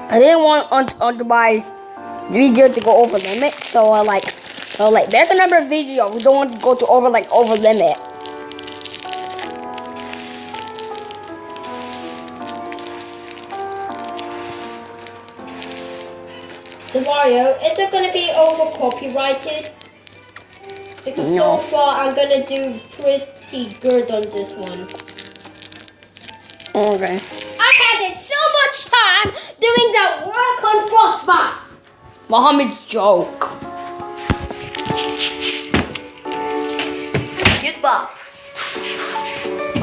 I didn't want onto my video to go over limit, so there's another video. We don't want to go to over limit. Mario, is it gonna be over copyrighted? Because so far I'm gonna do pretty good on this one. Okay. I had so much time doing that work on Frostbite. Mohammed's joke. Yes, Bob.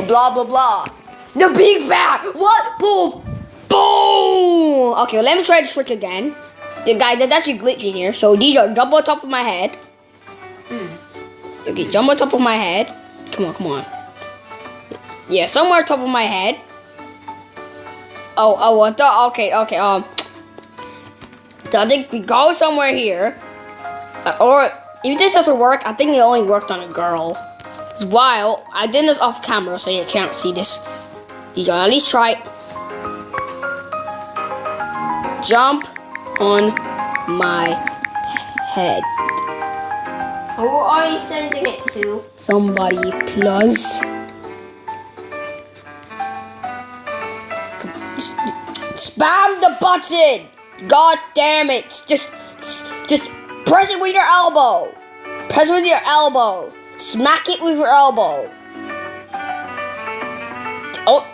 Blah blah blah. The big bag. What? Boom. Boom. Okay, let me try the trick again. The guy that's actually glitching here. So these are jump on top of my head. Okay, jump on top of my head. Come on. Yeah, somewhere on top of my head. Oh, I thought. Okay. So I think we go somewhere here. Or if this doesn't work, I think it only worked on a girl. While I did this off camera, so you can't see this. These are at least try. Jump on my head. Who are you sending it to? Somebody plus. Spam the button! God damn it! Just press it with your elbow. Press it with your elbow. Smack it with your elbow. Oh.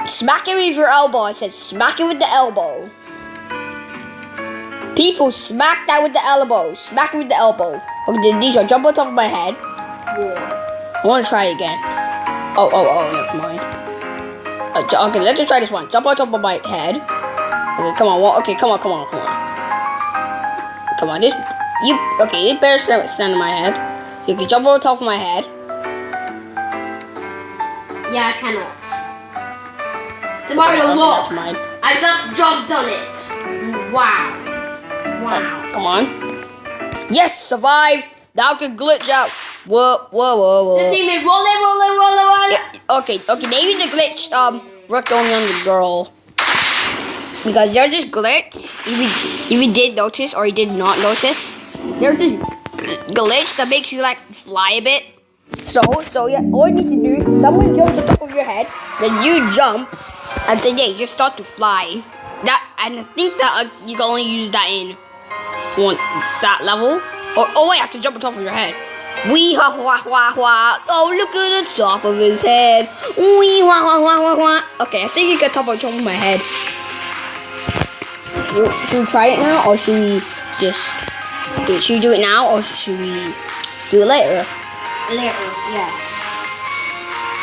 Smack it with your elbow. I said smack it with the elbow. People, smack that with the elbow. Smack it with the elbow. Okay, these are jump on top of my head. I want to try it again. Oh, never mind. Okay, let's just try this one. Jump on top of my head. Okay, come on. Come on. Come on, you better stand on my head. You can jump on top of my head. Yeah, I cannot. Mario, look! Mine. I just jumped on it. Wow. Come on. Yes, survived. Now I can glitch out. Whoa. Just see me roll it. Yeah, okay, maybe the glitch worked only on the girl. Because there's this glitch, if you did notice or you did not notice, there's this glitch that makes you like fly a bit. So yeah, all you need to do, someone jumps on top of your head, then you jump, and then you just start to fly. And I think that you can only use that in that level. Oh wait, I have to jump on top of your head. Wee ha ha ha ha. Oh, look at the top of his head. Wee ha ha ha ha ha. Okay, I think you can top of my head. Should we try it now, or should we just? Should we do it now, or should we do it later? Later, yeah.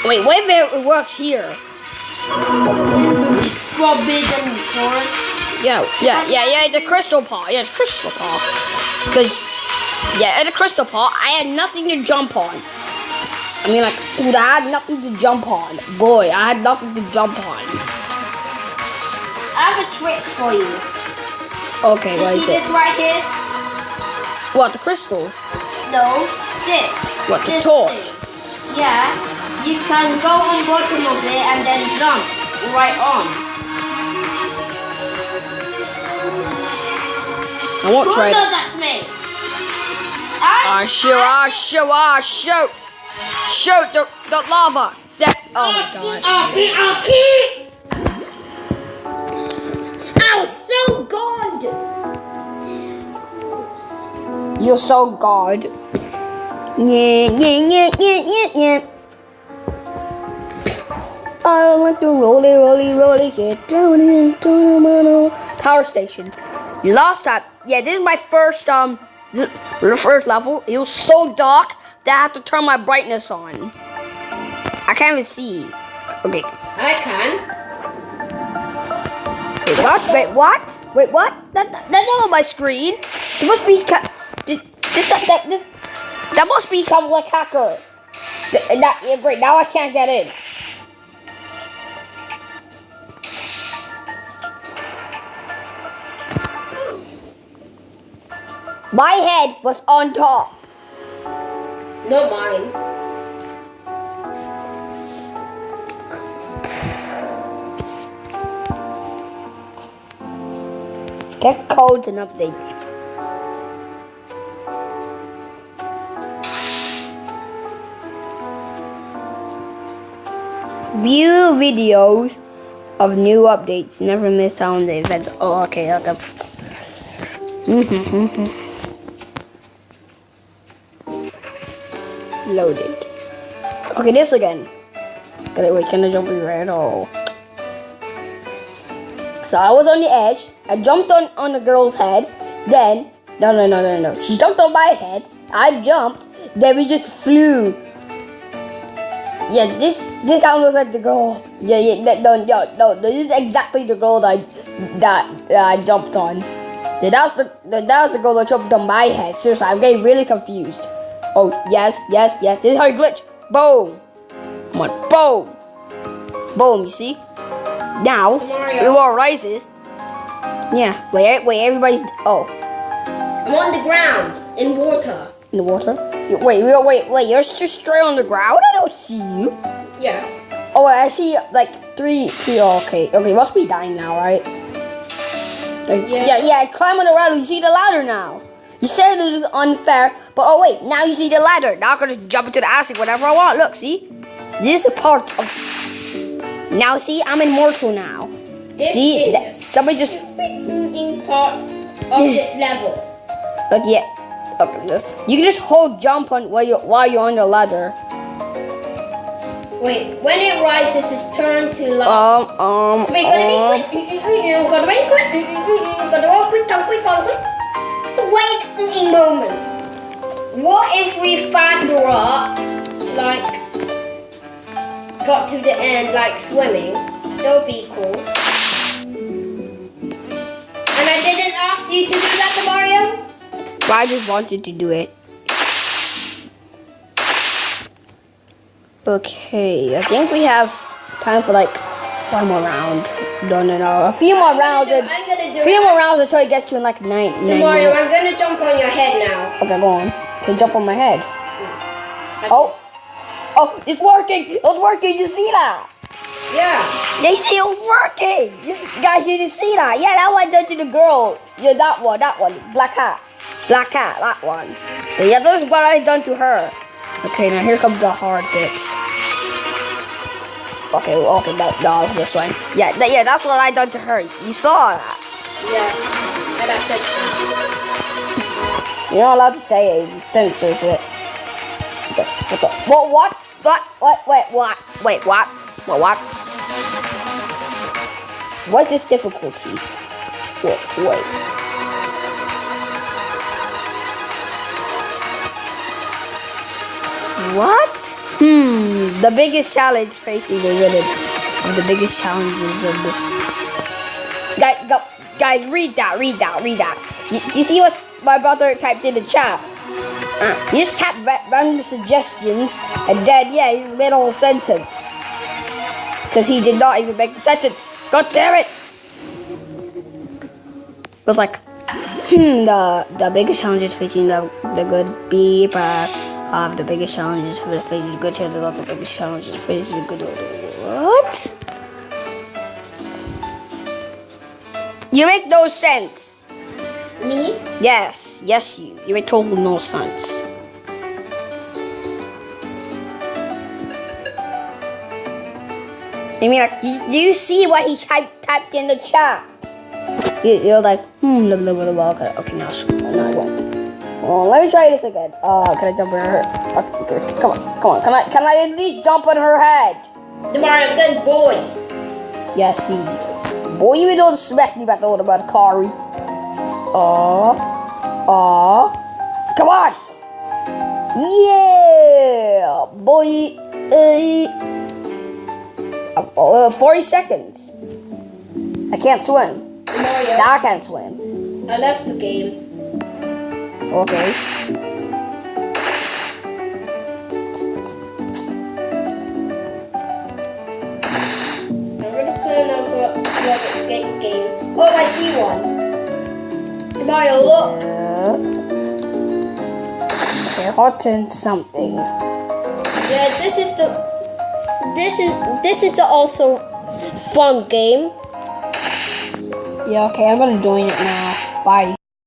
Wait, what if it works here? Forbidden forest. Yeah, the crystal pot. Yeah, it's crystal pot. Because, yeah, at the crystal pot, I had nothing to jump on. I mean, like, dude, I had nothing to jump on. Boy, I had nothing to jump on. I have a trick for you. Okay, what is You see this right here? What, the crystal? No, this. What, the this torch? thing. Yeah, you can go on bottom of it and then jump right on. I won't try Who it. does that to me? Shoot the lava. Oh my god. I was so good. You're so god. Yeah. I like to rolly, get down into the power station. Last time, yeah, this is my first the first level. It was so dark that I had to turn my brightness on. I can't even see. Okay. I can. Wait, what? That's not on my screen. It must be that must be kind of like hacker. Yeah, great. Now I can't get in. My head was on top. Not mine. Get codes and updates. View videos of new updates. Never miss out on the events. Oh, okay. Loaded. Okay, this again. Wait, can I jump over it? Oh. So I was on the edge. I jumped on the girl's head. Then, no. She jumped on my head. I jumped. Then we just flew. Yeah, this kind of looks like the girl. No. This is exactly the girl that I jumped on. That was the girl that jumped on my head. Seriously, I'm getting really confused. Oh, yes. This is how you glitch. Boom. Come on, boom. Boom, you see? Now, it all rises. Yeah, wait, everybody's... Oh. I'm on the ground, in water. In the water? Wait, you're just straight on the ground? I don't see you. Yeah. Oh, I see, like, three. Oh, okay, must be dying now, right? Like, yeah, climb on the ladder. You see the ladder now. You said it was unfair, but oh wait, now you see the ladder. Now I can just jump into the attic whenever I want. Look, see? This is a part of... Now, see, I'm immortal now. This is somebody just... part of this level. Look, yeah. Okay, you can just hold jump on while you're on the ladder. Wait, when it rises, it's turned to like... So we're gonna be quick. Gotta be quick. Gotta go quick. Wait a moment. What if we faster up, like, got to the end, like swimming? That would be cool. And I didn't ask you to do that, Mario? Well, I just wanted to do it. Okay, I think we have time for like one more round. No. A few more rounds. A few more rounds until it gets to like 9 Mario, minutes. I'm gonna jump on your head now. Okay, go on. Okay, jump on my head. Oh, it's working. It was working. You see that? Yeah. They see it was working. Guys, you didn't see that? Yeah, that one done to the girl. Yeah, that one. Black cat, that one. Yeah, that's what I done to her. Okay, now here comes the hard bits. Okay, no, this one. Yeah, that's what I done to her. You saw that? Yeah. And I said, you're not allowed to say it. You censors it. Okay. What? Wait, what? What's this difficulty? Wait. What? The biggest challenge facing the winner. The biggest challenges of the... Guys, read that. You see what my brother typed in the chat? You just tap random suggestions and then, yeah, he's made a whole sentence. Because he did not even make the sentence. God damn it! It was like, the biggest challenges facing the good people. The biggest challenges facing the good chances of the biggest challenges facing the good. What? You make no sense. me? Yes, you. You make total no sense. I mean, like, do you see what he typed in the chat? You're like, blah, blah, blah, blah. Okay, now I won't. Oh, let me try this again. Can I jump on her? Okay, come on. Can I at least jump on her head? Mario said boy. Yeah, see. Boy, you don't smack me back over about Kari. Come on. Yeah, boy. 40 seconds. I can't swim. Mario, Now I can't swim. I left the game. Okay. I'm gonna play another escape game. Oh, I see one. Mario, look. Okay, hot and something. Yeah, this is the also fun game. Yeah, okay, I'm gonna join it now. Bye.